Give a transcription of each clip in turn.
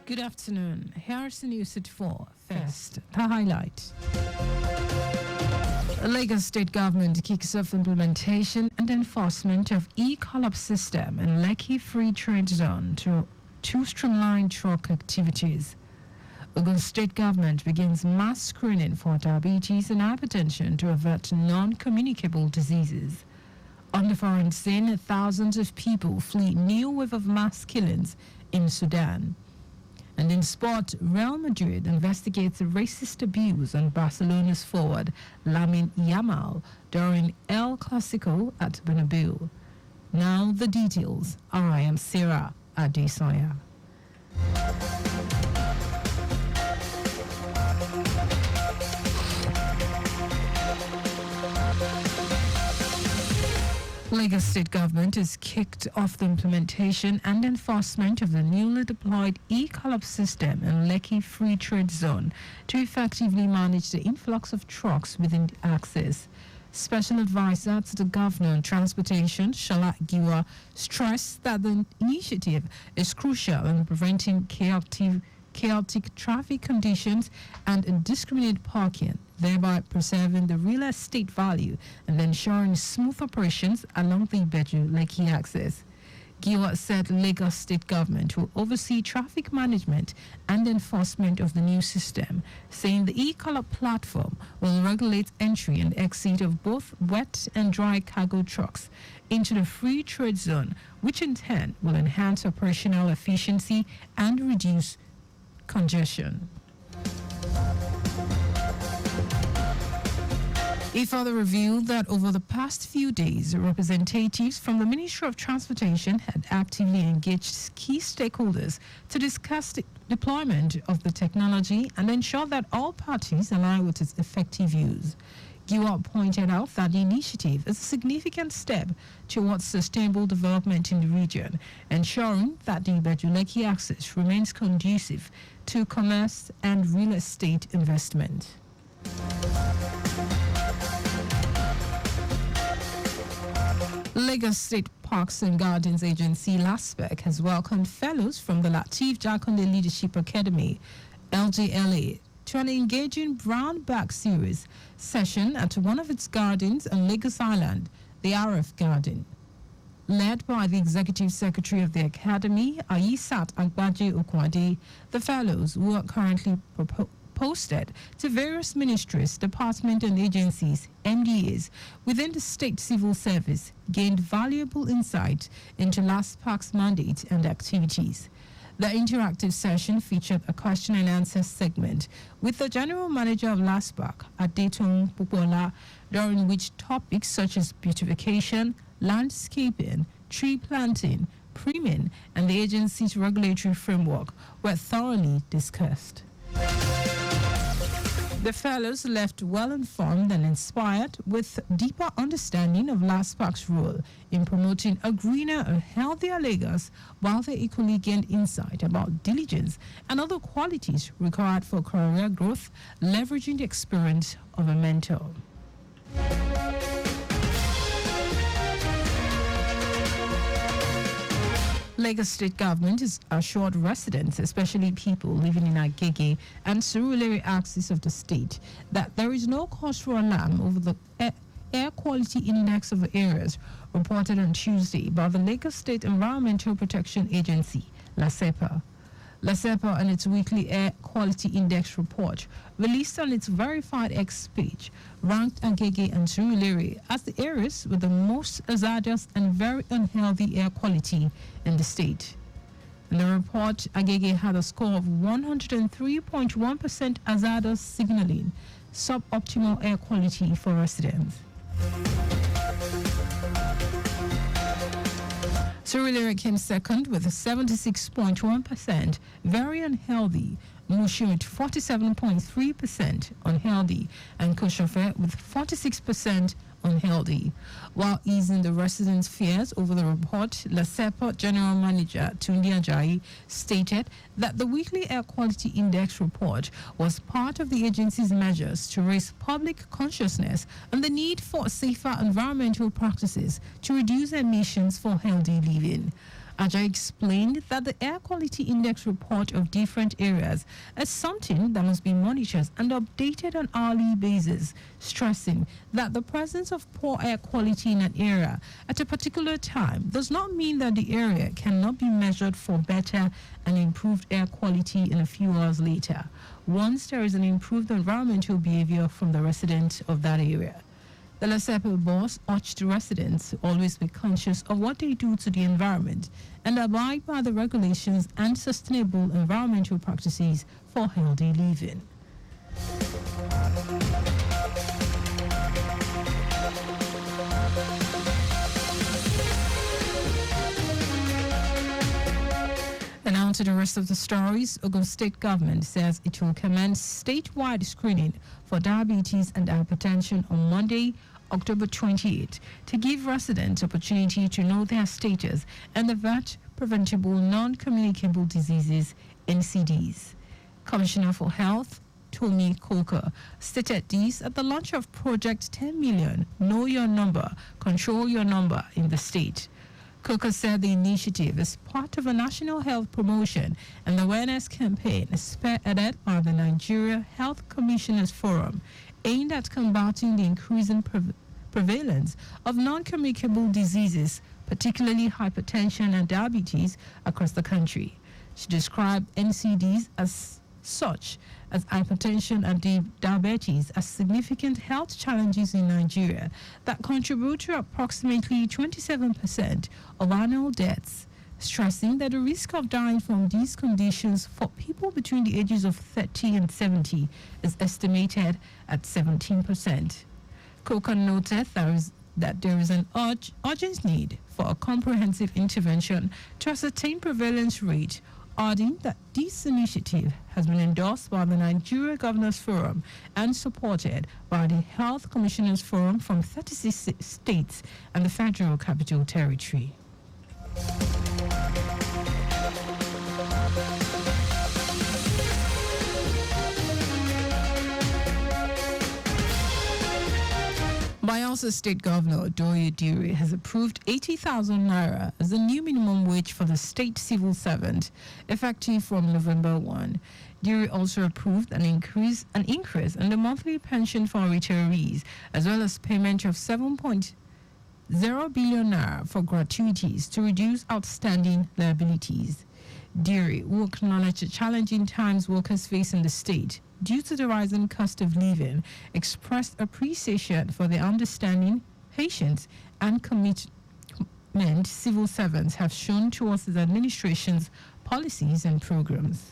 Good afternoon. Here's the news at 4. First, the highlight. The Lagos State Government kicks off implementation and enforcement of e-collab system in Lekki Free Trade Zone to streamline truck activities. Ogun State Government begins mass screening for diabetes and hypertension to avert non-communicable diseases. On the foreign scene, thousands of people flee new wave of mass killings in Sudan. And in sport, Real Madrid investigates a racist abuse on Barcelona's forward Lamine Yamal during El Clasico at Bernabeu. Now the details. I am Sarah Adesanya. Lagos State Government has kicked off the implementation and enforcement of the newly deployed e-collab system in Lekki Free Trade Zone to effectively manage the influx of trucks within the axis. Special Advisor to the Governor on Transportation, Shala Giwa, stressed that the initiative is crucial in preventing chaotic traffic conditions and indiscriminate parking, thereby preserving the real estate value and ensuring smooth operations along the Ibeju-Lekki axis. Giwa said Lagos State Government will oversee traffic management and enforcement of the new system, saying the e-collab platform will regulate entry and exit of both wet and dry cargo trucks into the free trade zone, which in turn will enhance operational efficiency and reduce congestion. He further revealed that over the past few days, representatives from the Ministry of Transportation had actively engaged key stakeholders to discuss the deployment of the technology and ensure that all parties align with its effective use. Giwa pointed out that the initiative is a significant step towards sustainable development in the region, ensuring that the Ibeju-Lekki axis remains conducive to commerce and real estate investment. Lagos State Parks and Gardens Agency, LASPEC, has welcomed fellows from the Lateef Jakonde Leadership Academy, LJLA, to an engaging brown bag series session at one of its gardens on Lagos Island, the RF Garden. Led by the Executive Secretary of the Academy, Ayisat Agbaje Okwade, the fellows, who are currently posted to various ministries, departments and agencies, MDAs, within the state civil service, gained valuable insight into LASPAC's mandate and activities. The interactive session featured a question and answer segment with the General Manager of LASPAC, Adetong Popola, during which topics such as beautification, landscaping, tree planting, priming, and the agency's regulatory framework were thoroughly discussed. The fellows left well informed and inspired with deeper understanding of LASPAC's role in promoting a greener and healthier Lagos, while they equally gained insight about diligence and other qualities required for career growth, leveraging the experience of a mentor. Lagos State Government has assured residents, especially people living in Agege and Surulere axis of the state, that there is no cause for alarm over the air quality index of the areas reported on Tuesday by the Lagos State Environmental Protection Agency, LASEPA. LASEPA and its weekly air quality index report, released on its verified X page, ranked Agege and Surulere as the areas with the most hazardous and very unhealthy air quality in the state. In the report, Agege had a score of 103.1% hazardous signaling, suboptimal air quality for residents. Surulere came second with a 76.1%, very unhealthy, Mushin with 47.3% unhealthy, and Koshofe with 46% unhealthy. While easing the residents' fears over the report, LASEPA General Manager Tunde Ajayi stated that the weekly air quality index report was part of the agency's measures to raise public consciousness on the need for safer environmental practices to reduce emissions for healthy living. Ajay explained that the air quality index report of different areas is something that must be monitored and updated on hourly basis, stressing that the presence of poor air quality in an area at a particular time does not mean that the area cannot be measured for better and improved air quality in a few hours later, once there is an improved environmental behavior from the residents of that area. The LASEPO boss urged residents to always be conscious of what they do to the environment and abide by the regulations and sustainable environmental practices for healthy living. And on to the rest of the stories. Ogun State government says it will commence statewide screening for diabetes and hypertension on Monday, October 28, to give residents opportunity to know their status and avert preventable non-communicable diseases (NCDs). Commissioner for Health Tommy Coker stated this at the launch of Project 10 Million Know Your Number, Control Your Number in the state. Coker said the initiative is part of a national health promotion and awareness campaign spearheaded by the Nigeria Health Commissioners Forum, aimed at combating the increasing prevalence of non-communicable diseases, particularly hypertension and diabetes, across the country. She described NCDs as such as hypertension and diabetes as significant health challenges in Nigeria that contribute to approximately 27% of annual deaths, stressing that the risk of dying from these conditions for people between the ages of 30 and 70 is estimated at 17%. Coker noted that there is an urgent need for a comprehensive intervention to ascertain prevalence rate, adding that this initiative has been endorsed by the Nigeria Governors Forum and supported by the Health Commissioners Forum from 36 states and the Federal Capital Territory. Bayelsa State Governor Doye Diri has approved 80,000 naira as the new minimum wage for the state civil servant, effective from November 1. Diri also approved an increase in the monthly pension for retirees, as well as payment of 7.0 billion naira for gratuities to reduce outstanding liabilities. Diri, who acknowledged the challenging times workers face in the state due to the rising cost of living, expressed appreciation for the understanding, patience, and commitment civil servants have shown towards the administration's policies and programs.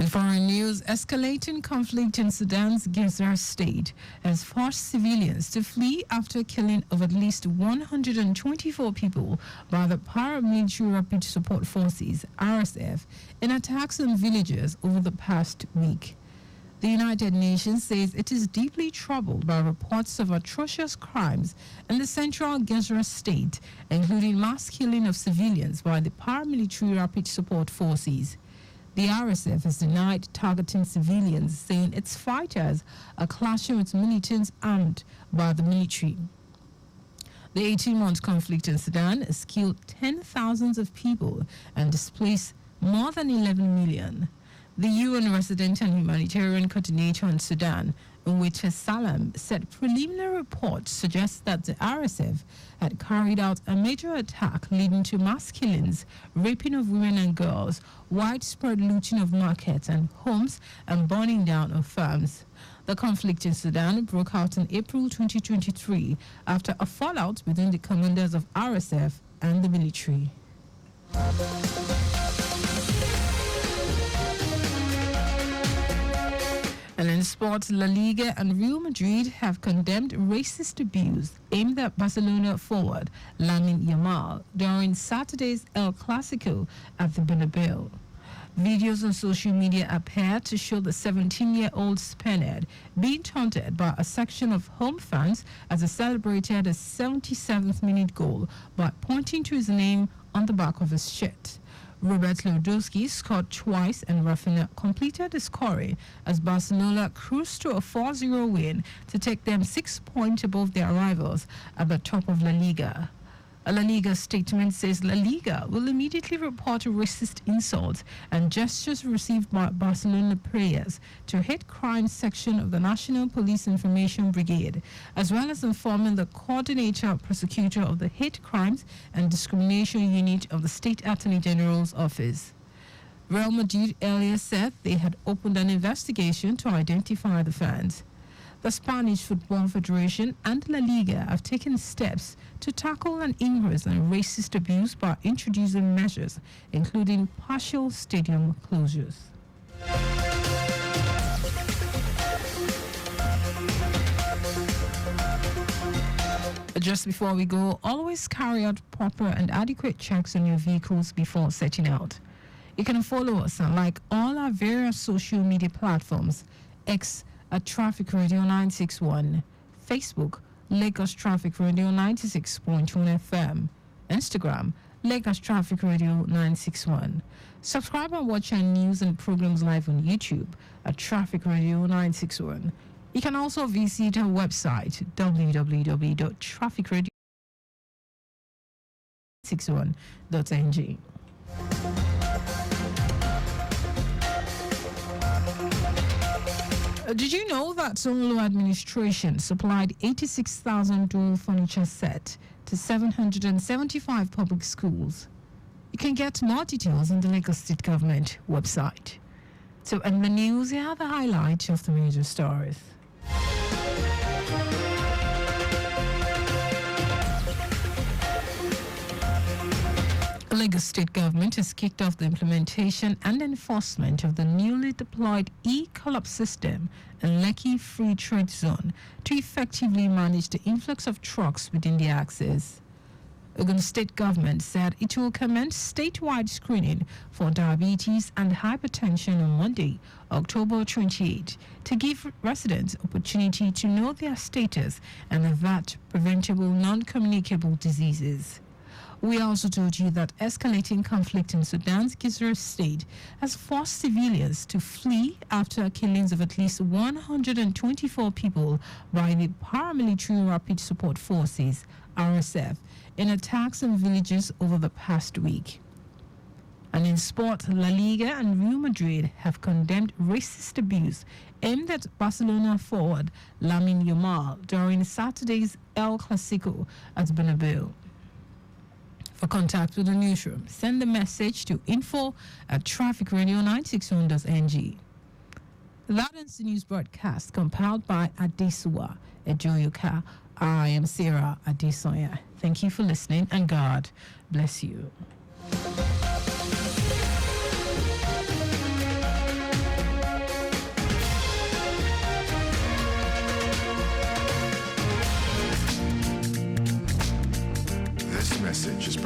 Foreign news: escalating conflict in Sudan's Gaza state has forced civilians to flee after killing of at least 124 people by the paramilitary Rapid Support Forces (RSF) in attacks on villages over the past week. The United Nations says it is deeply troubled by reports of atrocious crimes in the central Gaza state, including mass killing of civilians by the paramilitary Rapid Support Forces. The RSF has denied targeting civilians, saying its fighters are clashing with militants armed by the military. The 18-month conflict in Sudan has killed 10,000s of people and displaced more than 11 million. The UN Resident and Humanitarian Coordinator in Sudan, Nwete Salam, said preliminary reports suggest that the RSF had carried out a major attack leading to mass killings, raping of women and girls, widespread looting of markets and homes, and burning down of farms. The conflict in Sudan broke out in April 2023 after a fallout between the commanders of RSF and the military. And in sports, La Liga and Real Madrid have condemned racist abuse aimed at Barcelona forward Lamine Yamal during Saturday's El Clasico at the Bernabeu. Videos on social media appear to show the 17-year-old Spaniard being taunted by a section of home fans as he celebrated a 77th minute goal by pointing to his name on the back of his shirt. Robert Lewandowski scored twice and Rafinha completed the scoring as Barcelona cruised to a 4-0 win to take them 6 points above their rivals at the top of La Liga. A La Liga statement says La Liga will immediately report racist insults and gestures received by Barcelona players to hate crime section of the National Police Information Brigade, as well as informing the coordinator prosecutor of the Hate Crimes and Discrimination Unit of the State Attorney General's office. Real Madrid earlier said they had opened an investigation to identify the fans. The Spanish Football Federation and La Liga have taken steps to tackle an increase in racist abuse by introducing measures, including partial stadium closures. Just before we go, always carry out proper and adequate checks on your vehicles before setting out. You can follow us and like all our various social media platforms: X at Traffic Radio 961, Facebook, Lagos Traffic Radio 96.1 FM, Instagram, Lagos Traffic Radio 961. Subscribe and watch our news and programs live on YouTube at Traffic Radio 961. You can also visit our website, www.trafficradio961.ng. Did you know that Sonolo administration supplied 86,000 dual furniture set to 775 public schools? You can get more details on the Lagos State Government website. So in the news, here are the highlights of the major stories. Lagos State Government has kicked off the implementation and enforcement of the newly deployed e-collab system in Lekki Free Trade Zone to effectively manage the influx of trucks within the axis. Ogun State Government said it will commence statewide screening for diabetes and hypertension on Monday, October 28, to give residents opportunity to know their status and avert preventable non-communicable diseases. We also told you that escalating conflict in Sudan's Gizra state has forced civilians to flee after killings of at least 124 people by the paramilitary Rapid Support Forces, RSF, in attacks on villages over the past week. And in sport, La Liga and Real Madrid have condemned racist abuse aimed at Barcelona forward Lamine Yamal during Saturday's El Clasico at Bernabeu. For contact with the newsroom, send the message to info@trafficradio961.ng. That ends the news broadcast compiled by Adesanya Ejoyoka. I am Sarah Adesanya. Thank you for listening and God bless you. This message is